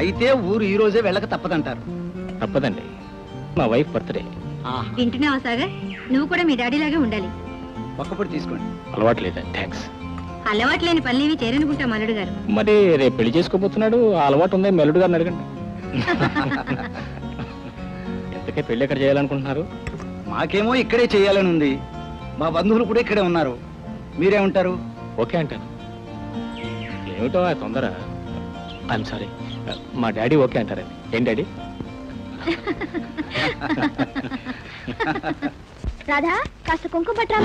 అయితే ఊరు ఈ రోజే వెళ్ళక తప్పదంటారు. తప్పదండి, మా వైఫ్ బర్త్డే. వింటున్నావా సాగర్? నువ్వు కూడా మీ డాడీ లాగే ఉండాలి. ఒక్కపొడి తీసుకోండి. అలవాటు లేదా? థ్యాంక్స్. అలవాటు లేని పనులేవి చేరనుకుంటా మల్లుడు గారు. మరి రేపు పెళ్లి చేసుకోబోతున్నాడు, ఆ అలవాటు ఉందే మెల్లుడు గారిని అడగండి. ఎంతకే పెళ్లి ఎక్కడ చేయాలనుకుంటున్నారు? మాకేమో ఇక్కడే చేయాలని ఉంది. మా బంధువులు కూడా ఇక్కడే ఉన్నారు. మీరేమంటారు? ఓకే అంటాను. ఏమిటో ఆ తొందర? ఐఎమ్ సారీ, మా డాడీ ఓకే అంటారండి. ఏం డాడీ? రాధా, కాస్త కుంకుమ పట్రా.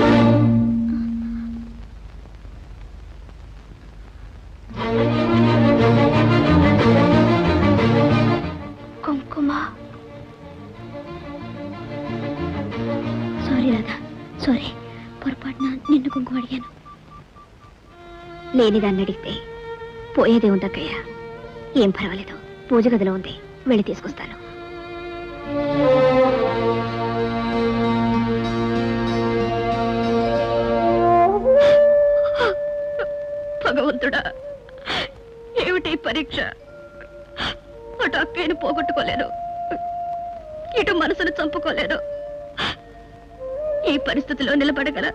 కుంకుమ. Sorry Radha, sorry. పొరపాటున నిన్ను కుంకుమ అడిగాను. లేనిదాన్ని అడిగితే పోయేదే ఉందక్కయ్యా. ఏం పర్వాలేదు, పూజ గదిలో ఉంది, వెళ్ళి తీసుకొస్తాను. భగవంతుడా, ఏమిటి పరీక్ష? అటు అక్కయ్యను పోగొట్టుకోలేను, ఇటు మనసును చంపుకోలేను. ఈ పరిస్థితిలో నిలబడగల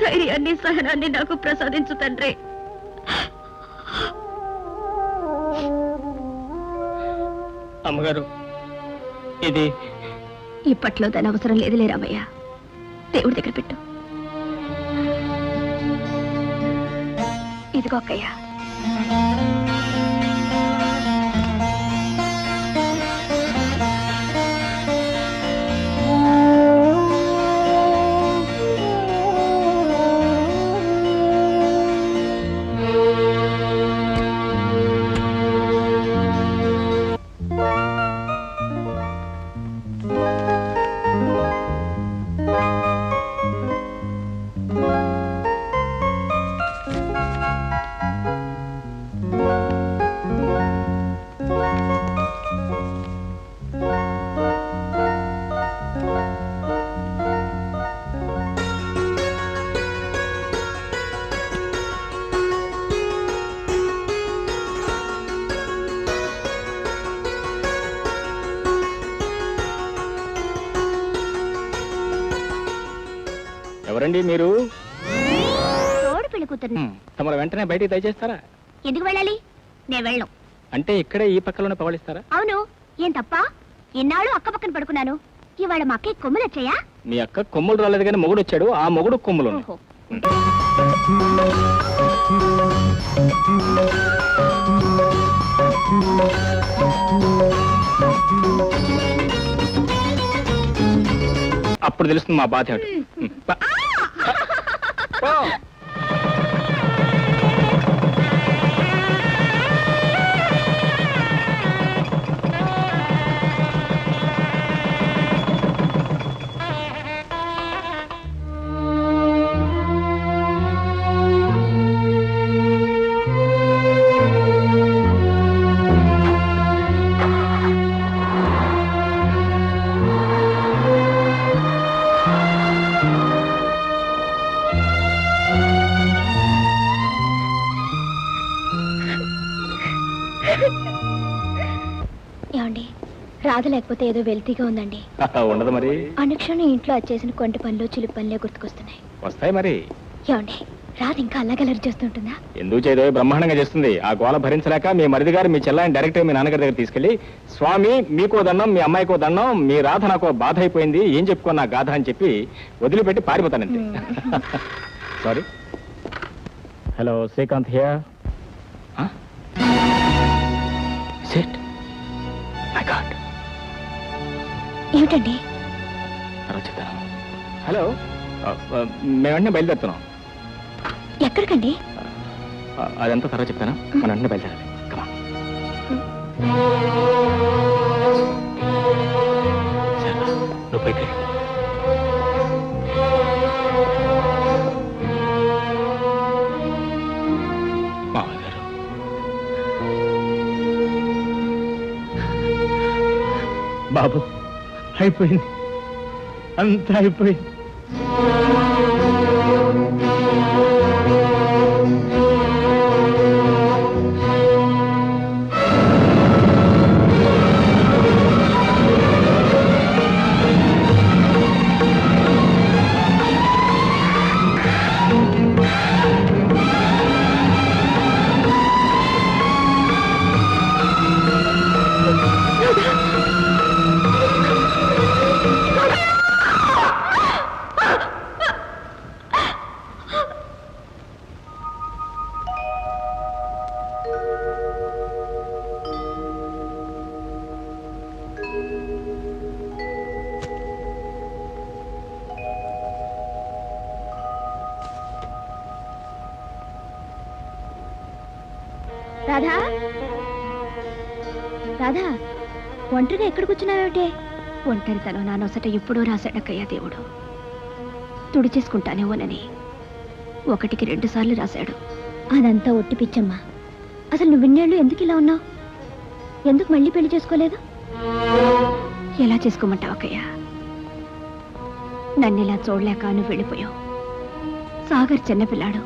ధైర్యాన్ని, సహనాన్ని నాకు ప్రసాదించు తండ్రి. అమ్మగారు, ఇది ఇప్పట్లో దాని అవసరం లేదు లేరామయ్య. దేవుడి దగ్గర పెట్టు. ఇదిగో అక్కయ్య. ఎవరండి మీరు? తోడు పెళ్లి కూతురు. తమరు వెంటనే బయటికి దయచేస్తారా? ఎందుకు వెళ్ళాలి? నేను వెళ్ళను. అంటే ఇక్కడే ఈ పక్కలోనే పవళిస్తారా? అవును. ఏం తప్ప? ఇన్నాళ్ళు అక్క పక్కన పడుకున్నాను, ఇవాళ మా అక్కయ్య కొమ్ములు వచ్చాయా? మీ అక్క కొమ్ములు రాలేదు కానీ మొగుడు వచ్చాడు, ఆ మొగుడు కొమ్ములు ఉన్నాయి. అప్పుడు తెలుస్తుంది మా బాధ ఏమిటి. ఏమండి, రాధ లేకపోతే ఏదో వెల్తీగా ఉందండి. ఉండదు మరి. అనుక్షణం ఇంట్లో వచ్చేసిన కొంటి పనులు, చిలుపు పనులే గుర్తుకొస్తున్నాయి. వస్తాయి మరి. ఏమండి, రాధ ఇంకా అల్లగలరి చేస్తుంటుందా? ఎందుకు చేయదో బ్రహ్మాండంగా చేస్తుంది. ఆ గోళ భరించలేక మీ మరిది గారు మీ చెల్లాయిని డైరెక్ట్ మీ నాన్నగారి దగ్గర తీసుకెళ్లి, స్వామి మీకో దండం, మీ అమ్మాయికో దండం, మీ రాధ నాకు బాధ అయిపోయింది, ఏం చెప్పుకో నా గాథ అని చెప్పి వదిలిపెట్టి పారిపోతానంతే. సారీ. Hello, Srikanth here. ఏమిటండి? హలో, మేము వెంటనే బయలుదేరుతున్నాం. ఎక్కడికండి? అదంతా తర్వాత చెప్తాను, మన వెంటనే బయలుదేరాలి. నువ్వు పైకి మామగారు. బాబు, అయిపోయింది, అంతా అయిపోయింది. రాధా రాధా ఒంటరిగా ఎక్కడికి వచ్చినావేమిటే? ఒంటరితనం నా నొసట ఎప్పుడూ రాశాడక్కయ్యా దేవుడు. తుడిచేసుకుంటానేమోనని 1కి 2 సార్లు రాశాడు. అదంతా ఒట్టి పిచ్చమ్మా. అసలు నువ్వు ఇన్నేళ్ళు ఎందుకు ఇలా ఉన్నావు? ఎందుకు మళ్ళీ పెళ్లి చేసుకోలేదు? ఎలా చేసుకోమంటావు అక్కయ్య? నన్ను ఇలా చూడలేక నువ్వు వెళ్ళిపోయావు. సాగర్ చిన్నపిల్లాడు,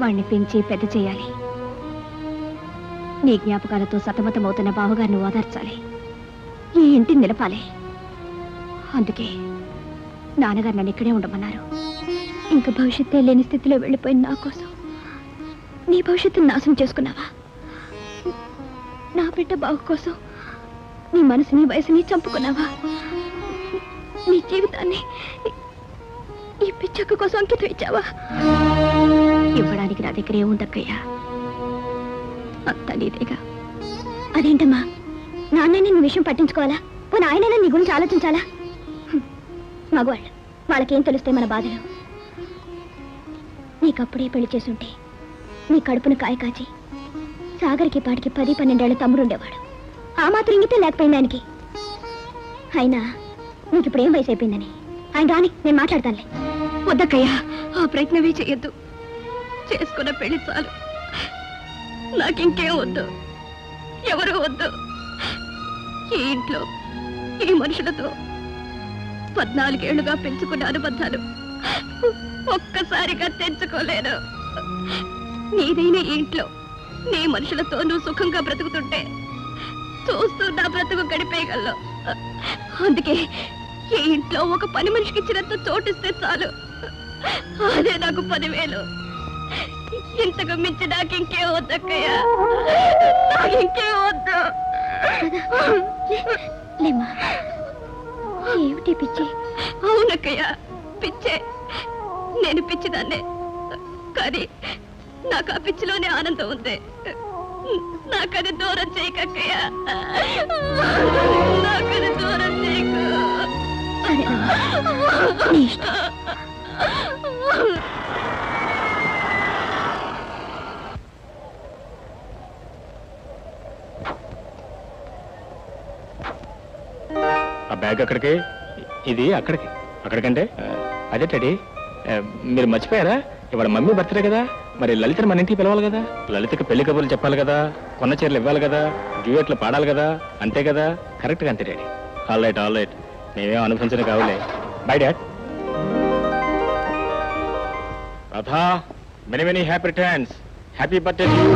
వాణ్ణి పెంచి పెద్ద చేయాలి. నీ జ్ఞాపకాలతో సతమతమవుతున్న బావగారిని ఓదార్చాలి, ఈ ఇంటిని నిలపాలి. అందుకే నాన్నగారు నన్ను ఇక్కడే ఉండమన్నారు. ఇంకా భవిష్యత్తే లేని స్థితిలో వెళ్ళిపోయిన నా కోసం నీ భవిష్యత్తుని నాశనం చేసుకున్నావా? నా బిడ్డ బావు కోసం నీ మనసుని వయసుని చంపుకున్నావా? నీ జీవితాన్ని ఈ పిచ్చక్క కోసం అంకితం ఇచ్చావా? ఇవ్వడానికి నా దగ్గర ఏముందక్కయ్యా? అంతా నీదేగా. అదేంటమ్మా, నాన్నని నీ విషయం పట్టించుకోవాలా? పోనీ ఆయనైనా నీ గురించి ఆలోచించాలా? మగవాళ్ళు, వాళ్ళకేం తెలుస్తాయి మన బాధలు? నీకప్పుడే పెళ్లి చేసుంటే నీ కడుపును కాయ కాచి సాగర్కి పాటికి 10-12 ఏళ్ల తమ్ముడు ఉండేవాడు. ఆ మాత్రం ఇంగితే లేకపోయింది ఆయనకి. అయినా నీకు ఇప్పుడు ఏం వయసు అయిపోయిందని ఆయన రాని, నేను మాట్లాడతానులే. వద్దక్కయ్యా, ఆ ప్రయత్నమే చేయొద్దు. చేసుకున్న పెళ్లి చాలు. నాకింకేం వద్దు, ఎవరు వద్దు. ఈ ఇంట్లో ఈ మనుషులతో 14 ఏళ్లుగా పెంచుకున్న అనుబంధాలు ఒక్కసారిగా తెంచుకోలేను. నీదైన ఈ ఇంట్లో నీ మనుషులతో నువ్వు సుఖంగా బ్రతుకుతుంటే చూస్తూ నా బ్రతుకు గడిపేయగలను. అందుకే ఈ ఇంట్లో ఒక పని మనిషికి ఇచ్చినంత చోటిస్తే చాలు. అదే నాకు 10,000. ఇంతకు మించి నాకు ఇంకే వద్దక్కయ్యా, నాకు ఇంకే వద్దు. ఏమిటి పిచ్చి? అవునక్కయ్యా, పిచ్చే. నేను పిచ్చిదాన్నే, కానీ నాకు ఆ పిచ్చిలోనే ఆనందం ఉంది. నాకది దూరం చేయకక్కయ్యా, నాకది దూరం చేయకు. ఆ బ్యాగ్ అక్కడికి, ఇది అక్కడికి. అక్కడికంటే అదే డాడీ, మీరు మర్చిపోయారా? ఇవాళ మమ్మీ బర్త్డే కదా, మరి లలితని మన ఇంటికి పిలవాలి కదా. లలితకి పెళ్లి కబుర్లు చెప్పాలి కదా, కొన్న చీరలు ఇవ్వాలి కదా, డ్యూయెట్లు పాడాలి కదా. అంతే కదా? కరెక్ట్గా అంతే డాడీ. ఆల్ రైట్, మేమేం అనుభవించడం కావులే. Bye dad. Radha, many happy returns. Happy birthday to you.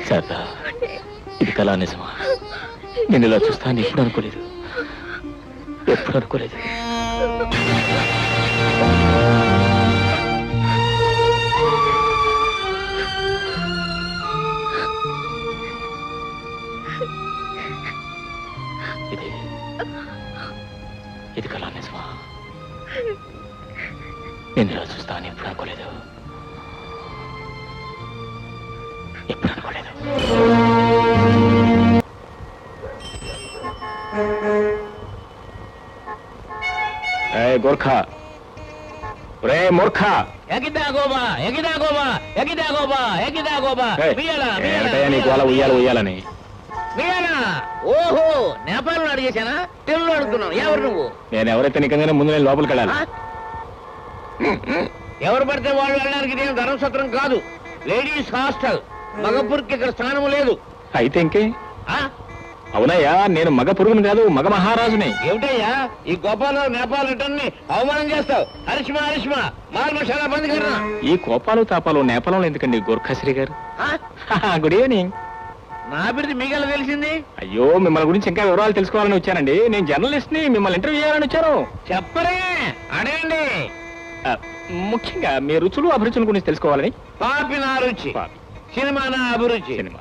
Sharada, ఇది కళా నిజమా? నేను ఇలా చూస్తాను ఎప్పుడు అనుకోలేదు. ఇది కళా నిజమా? నేను ఇలా చూస్తాను ఎప్పుడు అనుకోలేదు. గోర్ఖా, రే మూర్ఖా, ఉయ్యాలని. ఓహో, నేపాల్లో అడిగేశానా? తెలుగులో అడుగుతున్నావు. ఎవరు నువ్వు? నేను ఎవరైతే నిజంగానే ముందు నేను లోపలికి వెళ్ళాలి. ఎవరు పడితే వాళ్ళు వెళ్ళడానికి నేను ధర్మసత్రం కాదు, లేడీస్ హాస్టల్. మగపురికి ఇక్కడ స్థానం లేదు. అయితే ఇంకే? అవునయ్యా, నేను మగ పురుగుని కాదు, మగ మహారాజుని. ఏమిటయ్యా ఈ గోపాలు నేపాల్ రిటర్న్ని అవమానం చేస్తావు? హరిష్మా మాల్ మసాలా బంద్ కర్రా. ఈ కోపాలు తాపాలు నేపాలంలో ఎందుకండి గోర్ఖాశ్రీ గారు? Good evening. నా బిడ్డ మీకెలా తెలిసింది? అయ్యో, మిమ్మల్ని గురించి ఇంకా వివరాలు తెలుసుకోవాలని వచ్చానండి. నేను జర్నలిస్ట్ ని, మిమ్మల్ని ఇంటర్వ్యూ చేయాలని వచ్చాను. చెప్పరే, అడగండి. ముఖ్యంగా మీ రుచులు అభిరుచుల గురించి తెలుసుకోవాలని. పాపి నా రుచి, సినిమా నా అభిరుచి. సినిమా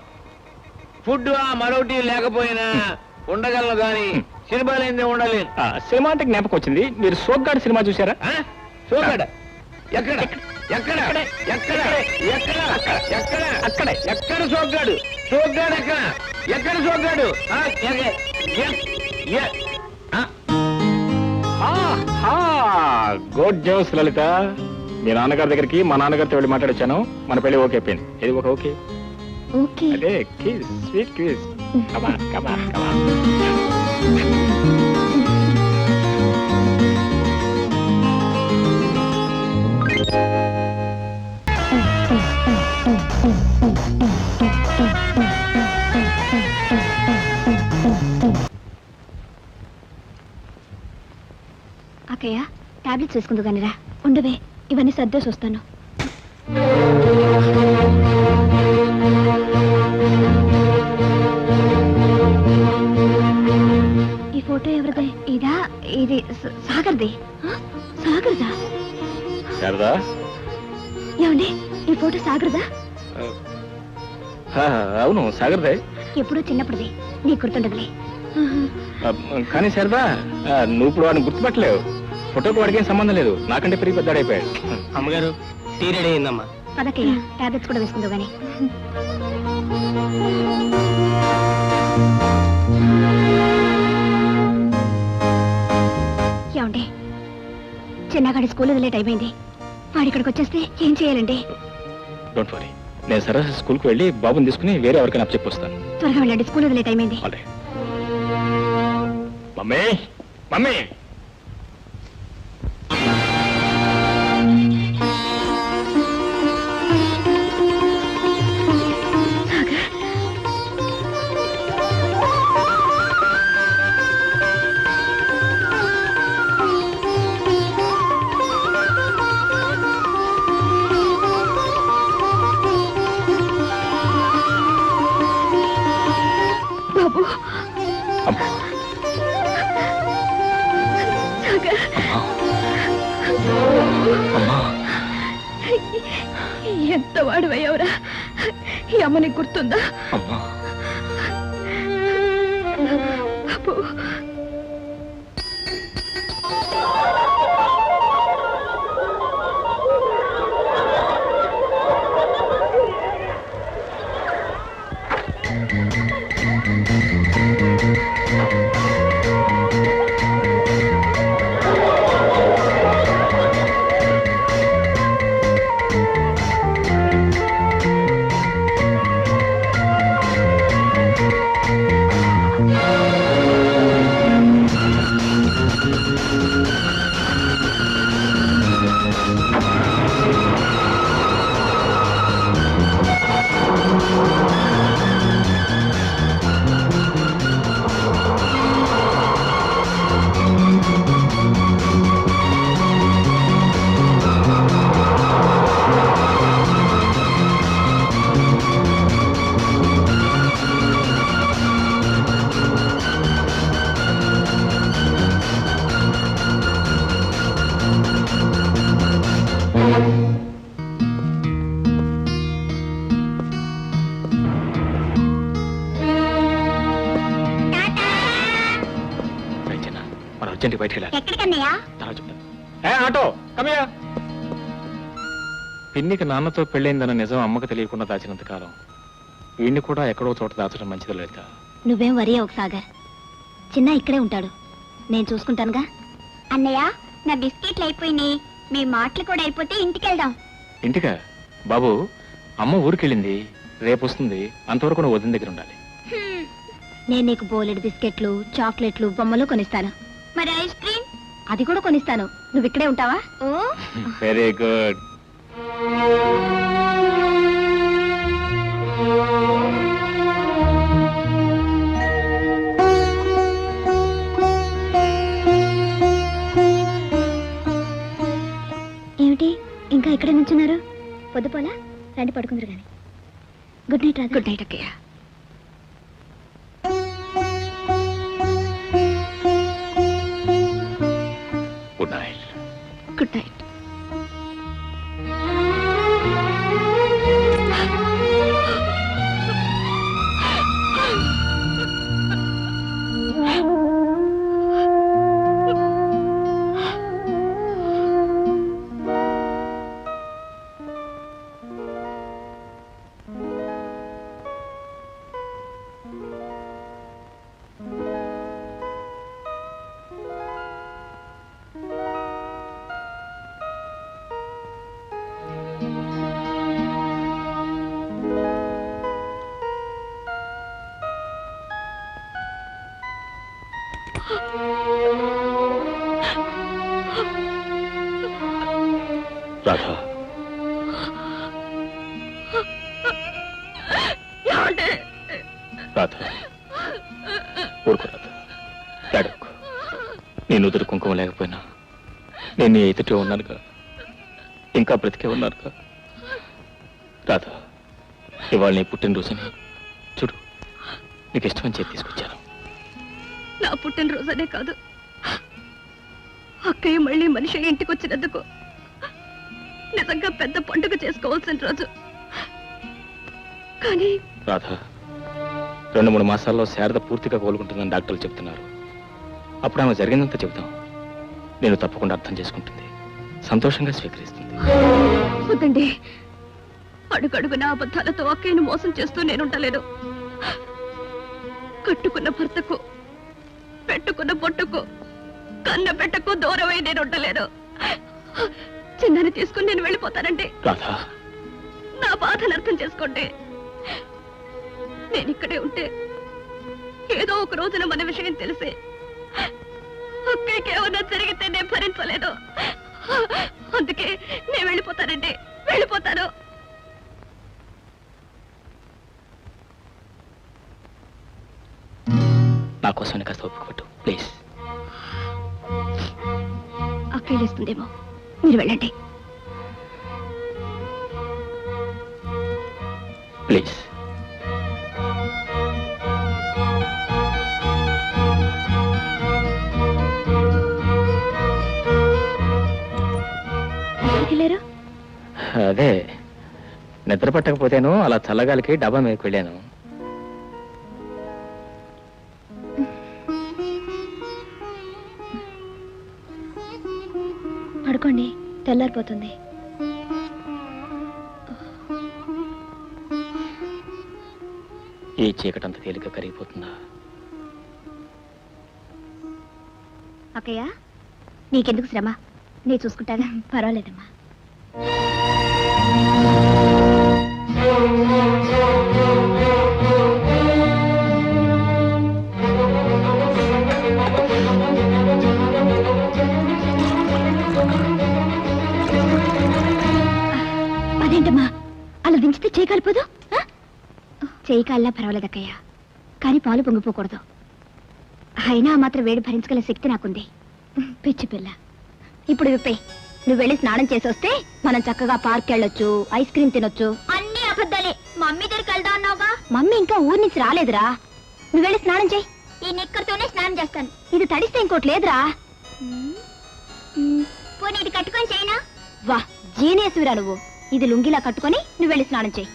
ఫుడ్ ఆ మరొకటి లేకపోయినా ఉండగలను గాని సినిమా లేదే ఉండాలి. సినిమా అంటే జ్ఞాపకం వచ్చింది, మీరు సోగ్గాడు సినిమా చూసారా? చూసాడు. ఎక్కడ ఎక్కడ ఎక్కడ ఎక్కడ ఎక్కడ అక్కడే. ఎక్కడ సోగ్గాడు? సోగ్గాడు ఎక్కడ? ఎక్కడ సోగ్గాడు? గుడ్ న్యూస్ లలిత, మీ నాన్నగారి దగ్గరికి మా నాన్నగారితో వెళ్ళి మాట్లాడొచ్చాను, మన పెళ్లి ఓకే అయిపోయింది. ఇది ఒక ఓకే. ఓకే. అదే కిస్, స్వీట్ కిస్. కమా కమా కమా. అక్కయ్య, టాబ్లెట్స్ వేసుకుందు కానిరా. ఉండవే, ఇవన్నీ సర్దేసి వస్తాను. ఈ ఫోటో ఎవరిదే? ఇదా? ఇది సాగర్ది. సాగర్దా? శారదా, ఏమండి, ఈ ఫోటో సాగర్దా? అవును సాగర్దే. ఎప్పుడూ చిన్నప్పుడుది, నీకు గుర్తుండదులే. కానీ శారదా, నువ్వు ఇప్పుడు వాడిని గుర్తుపట్టలేవు. ఫోటోకు వాడికి ఏం సంబంధం లేదు, నాకంటే పెరిగి పెద్దాడైపోయాడు. అమ్మగారు టీ రెడీ అయిందమ్మా. పదకయ్య, టాబ్లెట్స్ కూడా వేసుకుందో గానీ. ఏమండి, చిన్నగాడి స్కూల్ లేట్ అయిపోయింది. వాడి ఇక్కడికి వచ్చేస్తే ఏం చేయాలండి? డోంట్ వరీ, నేను సరస్సు స్కూల్కి వెళ్ళి బాబుని తీసుకుని వేరే ఎవరికైనా చెప్పొస్తాను. త్వరగా వెళ్ళండి, స్కూల్ లేట్ అయిపోయింది. ఆల్రెడీ. మమ్మీ మమ్మీ, బాబు, అమ్మా అమ్మా, ఎంత వాడివయ్యవరా? ఈ అమ్మని గుర్తుందా? అమ్మా బాబు, మనం అర్జెంట్గా బయటికి వెళ్ళాలి. ఎక్కడికన్నయ్యా? తర్వాత చెప్తాను. ఆటో కమయ్యా. పిన్నికి నాన్నతో పెళ్ళైందన్న నిజం అమ్మకు తెలియకుండా దాచినంత కాలం వీడిని కూడా ఎక్కడో చోట దాచడం మంచిది లలిత. నువ్వేం వరి అవ్వకు సాగర్, చిన్న ఇక్కడే ఉంటాడు, నేను చూసుకుంటానుగా. అన్నయ్య, నా బిస్కెట్లు అయిపోయినాయి, మీ మాటలు కూడా అయిపోతే ఇంటికి వెళ్దాం. ఇంటికా? బాబు, అమ్మ ఊరికెళ్ళింది, రేపు వస్తుంది, అంతవరకు నువ్వు వదిన దగ్గర ఉండాలి. నేను నీకు బోలెడు బిస్కెట్లు, చాక్లెట్లు, బొమ్మలు కొనిస్తాను. మరి ఐస్ క్రీమ్? అది కూడా కొనిస్తాను. నువ్వు ఇక్కడే ఉంటావా? ఓ వెరీ గుడ్. ఏమిటి ఇంకా ఇక్కడే నుంచున్నారు? పొద్దుపోలా రండి, పడుకుందరు కానీ. గుడ్ నైట్ రాజు. గుడ్ నైట్ అక్కయ్య. Good night. Good night. Radha, Radha, ఊరుకో రాధా, ఏడవకు. నీ నుదురు కుంకుమ లేకపోయినా నేను నీ ఎదుటే ఉన్నానుగా, ఇంకా బ్రతికే ఉన్నానుగా. రాధా, ఇవాళ నీ పుట్టినరోజుని చూడు, నీకు ఇష్టమని చెప్పి తీసుకొచ్చాను. నా పుట్టినరోజనే కాదు, అక్కయ్య మళ్ళీ మనిషి ఇంటికి వచ్చినందుకు నిజంగా పెద్ద పండుగ చేసుకోవాల్సిన రోజు. కానీ రాధా, 2-3 మాసాల్లో శారద పూర్తిగా కోలుకుంటుందని డాక్టర్లు చెప్తున్నారు. అప్పుడు ఆమె జరిగిందంతా చెబుతాం. నేను తప్పకుండా అర్థం చేసుకుంటుంది, సంతోషంగా స్వీకరిస్తుంది. వద్దండి, అడుగడుగున అబద్ధాలతో అక్కయ్యను మోసం చేస్తూ నేనుంటలేను. కట్టుకున్న భర్తకు, పెట్టుకున్న బొట్టుకు, కన్న పెట్టకు దూరమై నేను ఉండలేను. చిన్నని తీసుకుని నేను వెళ్ళిపోతానండి. రాధా, నా బాధను అర్థం చేసుకోండి. నేను ఇక్కడే ఉంటే ఏదో ఒక రోజున మన విషయం తెలిసి అక్కడికి ఏమన్నా జరిగితే నేను భరించలేదు. అందుకే నేను వెళ్ళిపోతానండి, వెళ్ళిపోతాను. నా కోసం కాస్త ఓపిక పట్టు ప్లీజ్. అక్కలేస్తుందేమో, మీరు వెళ్ళండి. ప్లీజ్. వెళ్ళారు? అదే, నిద్ర పట్టకపోతేను అలా చల్లగాలికి డబ్బా మీదకి వెళ్ళాను. పడుకోండి, తెల్లారిపోతుంది. ఈ చీకటంత తేలిక కరిగిపోతుందా? అక్కయ్య, నీకెందుకు శ్రమ, నేను చూసుకుంటాగా. పర్వాలేదమ్మా. అదేంటమ్మా అలా దించితే చేయి కాలిపోదు? చేయి కాలినా పర్వాలేదక్కయ్య, కానీ పాలు పొంగిపోకూడదు. అయినా మాత్రం వేడి భరించగల శక్తి నాకుంది. పిచ్చి పిల్ల, ఇప్పుడు విప్పే. నువ్వు వెళ్ళి స్నానం చేసి వస్తే మనం చక్కగా పార్క్ వెళ్ళొచ్చు, ఐస్ క్రీమ్ తినొచ్చు. అన్ని అబద్ధాలే. మమ్మీ దగ్గరికి వెళ్దా అన్నావుగా. మమ్మీ ఇంకా ఊరి నుంచి రాలేదురా. నువ్వు వెళ్ళి స్నానం చేయి. ఈ నిక్కర్తోనే స్నానం చేస్తాను. ఇది తడిస్తే ఇంకోటి లేదురా. పోనీ ఇది కట్టుకొని చేయనా? వా, జీనియస్విరా నువ్వు. ఇది లుంగిలా కట్టుకొని నువ్వు వెళ్ళి స్నానం చేయి.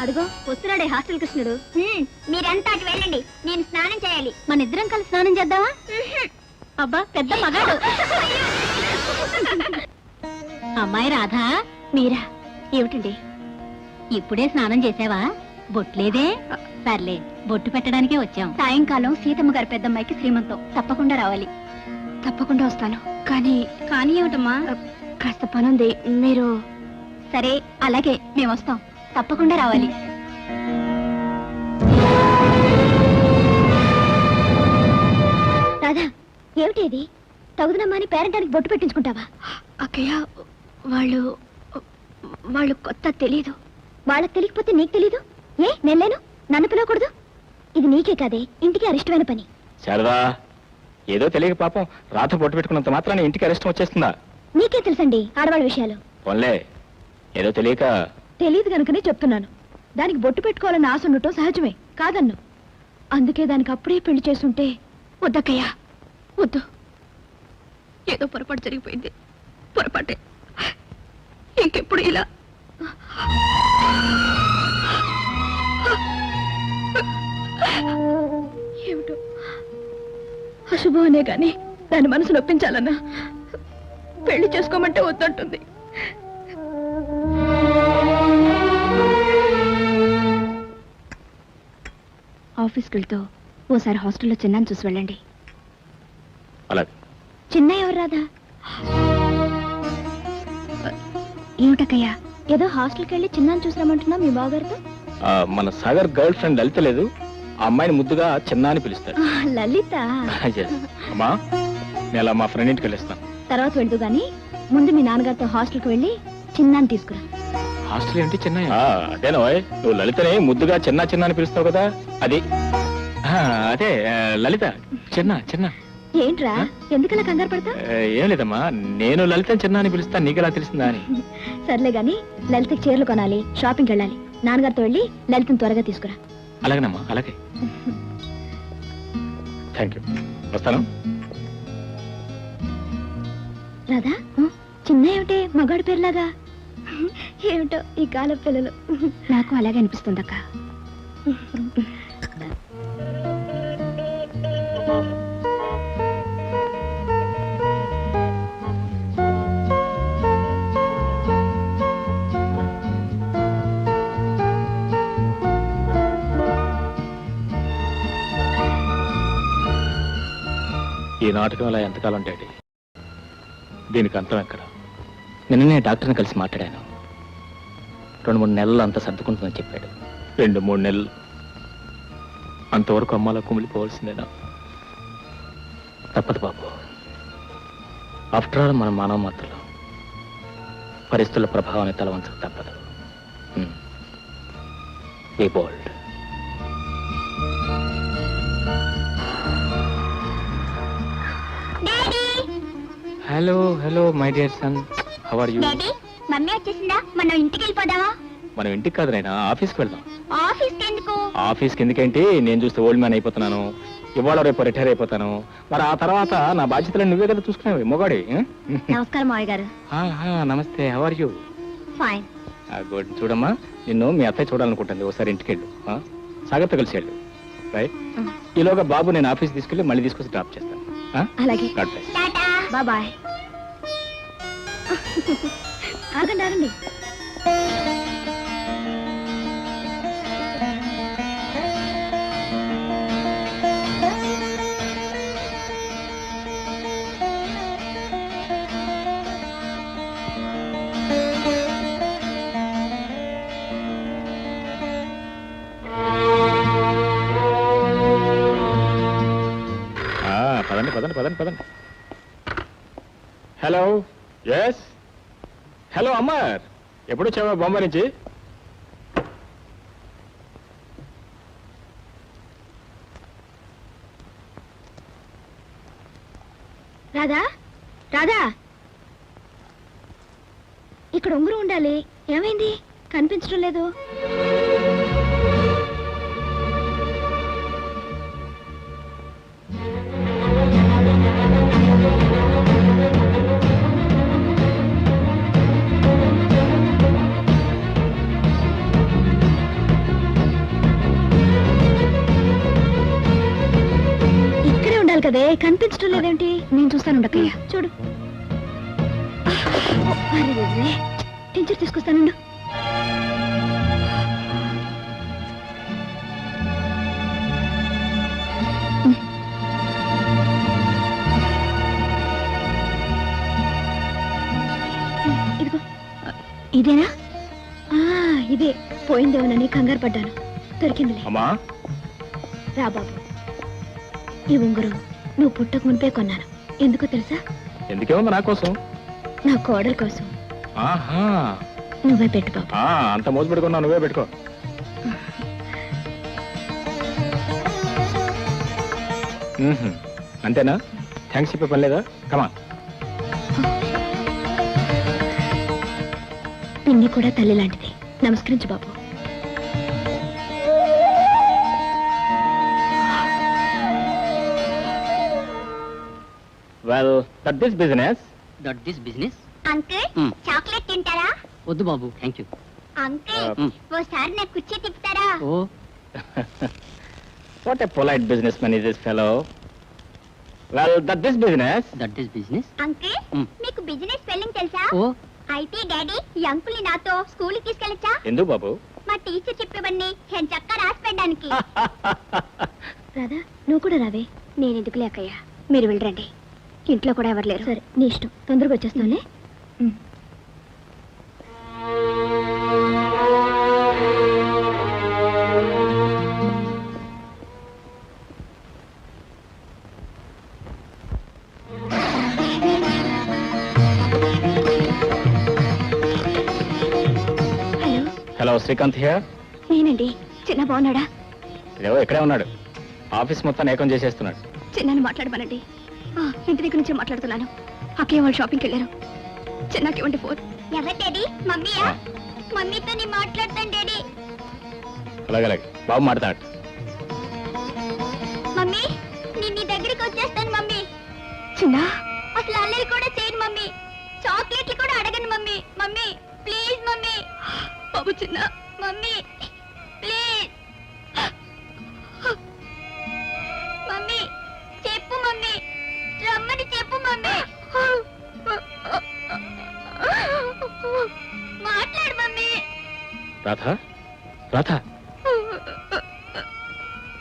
అడుగో వస్తున్నాడే హాస్టల్ కృష్ణుడు. మీరంతా అటు వెళ్ళండి, నేను స్నానం చేయాలి. మన ఇద్దరం కలిసి స్నానం చేద్దామా? అబ్బా, పెద్ద మగాడు. అమ్మాయి రాధా, మీరా? ఏమిటండి, ఇప్పుడే స్నానం చేసావా? బొట్లేదే? సర్లే, బొట్టు పెట్టడానికే వచ్చాం. సాయంకాలం సీతమ్మ గారి పెద్దమ్మాయికి శ్రీమంతం, తప్పకుండా రావాలి. తప్పకుండా వస్తాను. కానీ ఏమిటమ్మా? కాస్త పనుంది. మీరు? సరే, అలాగే, మేము వస్తాం. తప్పకుండా రావాలి. రాధా, ఏమిటి ఇది? తగుదనమ్మా అని పేరెంటానికి బొట్టు పెట్టించుకుంటావా? అక్కయ్య, వాళ్ళు కొత్త తెలీదు. వాళ్ళకి తెలియకపోతే నీకు తెలీదు? ఏ నేను నన్ను పిలవకూడదు? ఇది నీకే కాదే, ఇంటికి అరిష్టమైన పని. శారదా, ఏదో తెలియక పాపం రాధ బొట్టు పెట్టుకున్నంత మాత్రాన్ని ఇంటికి అరెస్ట్ వచ్చేస్తుందా? నీకే తెలుసండి ఆడవాళ్ళ విషయాలు. పోన్లే, ఏదో తెలియక. తెలియదు కనుకనే చెప్తున్నాను. దానికి బొట్టు పెట్టుకోవాలని ఆశ ఉండటం సహజమే, కాదన్ను. అందుకే దానికి అప్పుడే పెళ్లి చేసుంటే. వద్దక్కయ్యా, వద్దు. ఏదో పొరపాటు జరిగిపోయింది, పొరపాటే. ఇంకెప్పుడు ఇలా. ఏమిటో అశుభం అనే గాని దాని మనసు నొప్పించాలన్నా పెళ్లి చేసుకోమంటే వద్దంటుంది. ఆఫీస్కి వెళ్తూ ఓసారి హాస్టల్లో చిన్నాను చూసి వెళ్ళండి. అలాగే. చిన్న ఎవరు రాదా? ఏమిటక్కయ్యా, ఏదో హాస్టల్కి వెళ్ళి చిన్నాను చూసి రమ్మంటున్నా మీ బావగారితో? మన సాగర్ గర్ల్ ఫ్రెండ్ లలిత లేదు, ఆ అమ్మాయిని ముద్దుగా చిన్న అని పిలుస్తారు. లలిత? అమ్మా, నేను అలా మా ఫ్రెండ్ ఇంటికి వెళ్ళిస్తాను. తర్వాత వెళ్తూ గాని ముందు మీ నాన్నగారితో హాస్టల్కి వెళ్ళి చిన్నాన్ని తీసుకురా. హాస్టల్ ఏంటి చిన్న? అదేనో, నువ్వు లలితని ముద్దుగా చిన్న చిన్న అని పిలుస్తావు కదా, అది. అదే లలిత, చిన్న చిన్న. ఏంట్రా ఎందుకలా కంగారు పడతా? ఏం లేదమ్మా, నేను లలితని చిన్న అని పిలుస్తా, నీకెలా తెలిసిందా అని. సర్లే గాని లలితకి చీరలు కొనాలి, షాపింగ్కి వెళ్ళాలి. నాన్నగారితో వెళ్ళి లలితని త్వరగా తీసుకురా. అలాగేనమ్మా, అలాగే. థ్యాంక్ యూ, వస్తాను. రాధా, చిన్న ఏమిటే మగాడి పేరులాగా? ఏమిటో ఈ కాల పిల్లలు. నాకు అలాగే అనిపిస్తుంది అక్క. ఈ నాటకం అలా ఎంతకాలం డాడీ? దీనికి అంతం ఎక్కడ? నిన్ననే డాక్టర్ని కలిసి మాట్లాడాను. 2-3 నెలలు అంతా సర్దుకుంటుందని చెప్పాడు. 2-3 నెలలు అంతవరకు అమ్మలా కుమిలిపోవాల్సిందేనా? తప్పదు బాబు. ఆఫ్టర్ ఆల్ మన మానవ మాత్రలు, పరిస్థితుల ప్రభావాన్ని తలవంచక తప్పదు. Be bold. Hello hello my dear son, how are you? Mummy వచ్చేసిందా? మనం ఇంటికి వెళ్ళిపోదామా? మనం ఇంటికి కాదు నాయనా, ఆఫీస్కి వెళ్దాం. ఆఫీస్కి ఎందుకు? ఆఫీస్కి ఎందుకేంటి? నేను చూస్తే ఓల్డ్ మ్యాన్ అయిపోతున్నాను. ఇవాళ రేపు రిటైర్ అయిపోతాను. మరి ఆ తర్వాత నా బాధ్యతలను నువ్వే కదా చూసుకునేవి, మొగాడి. నమస్కారం మావయ్య గారు. నమస్తే, how are you? Fine. Good. చూడమ్మా, నిన్ను మీ అత్తయ్య చూడాలనుకుంటుంది. ఒకసారి ఇంటికి వెళ్ళు, సాగర్తో కలిసి వెళ్ళు. రైట్? ఈలోగా బాబు నేను ఆఫీస్ తీసుకెళ్ళి మళ్ళీ తీసుకొచ్చి డ్రాప్ చేస్తాను. అలాగే. God bless. బాయ్. ఆగండి ఆగండి. పదండి పదండి పదండి పదండి. Hello, yes. హలో అమ్మర్, ఎప్పుడు వచ్చావా బొంబాయి నుంచి? రాధా, రాధా, ఇక్కడ ఉంగరం ఉండాలి. ఏమైంది? కనిపించడం లేదు. కదే, కనిపించడం లేదేంటి? నేను చూస్తాను ఉండకయ్యా. చూడు. టీచర్ తీసుకొస్తాను. ఇదిగో. ఇదేనా? ఇదే. పోయిందేమోనని కంగారు పడ్డాను. దొరికిందిలే. రా బాబు. ఈ ఉంగరం నువ్వు పుట్టక మునిపే కొన్నాను. ఎందుకో తెలుసా? ఎందుకేముంది? నా కోసం. నా కోడల కోసం. నువ్వే పెట్టు బాబు. అంత మోజు పెట్టుకున్నా, నువ్వే పెట్టుకో. అంతేనా? థ్యాంక్స్ చెప్పే పని లేదా? కమాన్. పిన్ని కూడా తల్లి లాంటిది. నమస్కరించు బాబు. Well, this business. Uncle, chocolate తింటారా? వద్దు బాబు, థ్యాంక్ యూ. అంకుల్, ఓసారి నాకు కుర్చీ తిప్పుతారా? ఓ, What a polite businessman is this fellow. Well, this business. That is business. Uncle, మీకు బిజినెస్ స్పెల్లింగ్ తెలుసా? ఓ, అయితే డాడీ ఈ అంకుల్ ని నాతో స్కూల్కి తీసుకెళ్ళచ్చా? ఎందుకు బాబు? మా టీచర్ చెప్పేవన్నీ నేను చక్కగా రాసి పెట్టడానికి. రాధా, నువ్వు కూడా రావే. నేను ఎందుకు లేకయ్యా, మీరు వెళ్ళరండి. ఇంట్లో కూడా ఎవరు లేరు. సరే, నీ ఇష్టం. తొందరగా వచ్చేస్తానే. శ్రీకాంత్ హియర్. నేనండి. చిన్న బాగున్నాడా? ఇదేవో ఇక్కడే ఉన్నాడు. ఆఫీస్ మొత్తం ఏకం చేసేస్తున్నాడు. చిన్నని మాట్లాడమనండి. ఇంటి దగ్గర నుంచే మాట్లాడుతున్నాను. అక్కయ్య వాళ్ళు షాపింగ్కి వెళ్ళారు. చిన్నకి ఇవ్వండి ఫోన్. ఎవరు డాడీ? మమ్మీయా? మమ్మీతో నేను మాట్లాడతాను డాడీ. అలాగే బాబు మాట్లాడు. మమ్మీ నేను నీ దగ్గరికి వచ్చేస్తాను మమ్మీ. చిన్న అసలు అల్లరి కూడా చేయను మమ్మీ. చాక్లెట్లు కూడా అడగను మమ్మీ. Mummy please mummy. బాబు చిన్న మమ్మీ ప్లీజ్. మమ్మీ చెప్పు మమ్మీ. రమ్మని చెప్పు మమ్మీ. మాట్లాడు మమ్మీ. రాధా రాధా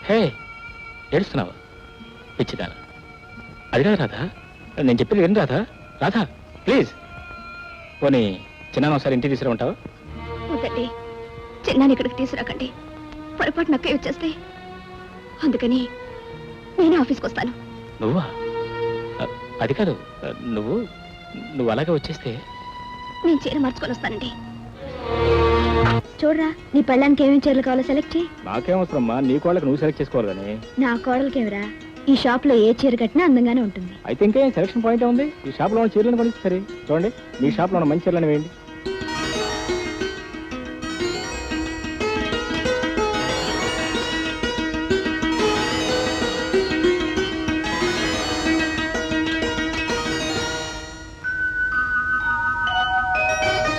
హే ఏడుస్తున్నావా? పిచ్చిదానా. అది కాదు రాధా, నేను చెప్పేది విను రాధా. రాధా ప్లీజ్. పోనీ చిన్న ఒకసారి ఇంటికి తీసుకురామంటావా? వద్దండి, చిన్నాన్ని ఇక్కడికి తీసుకురాకండి. పొరపాటు నక్కే వచ్చేస్తే. అందుకని నేనే ఆఫీస్కి వస్తాను. నువ్వా? అది కాదు, నువ్వు అలాగే వచ్చేస్తే. నేను చీర మార్చుకొని వస్తానండి. చూడరా, నీ పెళ్ళానికి ఏమేమి చీరలు కావాలో సెలెక్ట్ చేయి. నాకేమవసరమ్మా, నీ కోళ్ళకి నువ్వు సెలెక్ట్ చేసుకోవాలి కానీ. నా కోడలకేమిరా, ఈ షాప్ లో ఏ చీర కట్టినా అందంగానే ఉంటుంది. అయితే ఇంకేం సెలక్షన్ పాయింట్ ఉంది. ఈ షాప్లో ఉన్న చీరలను కొనిస్తారు. చూడండి, మీ షాప్లో ఉన్న మంచి చీరలను వేయండి.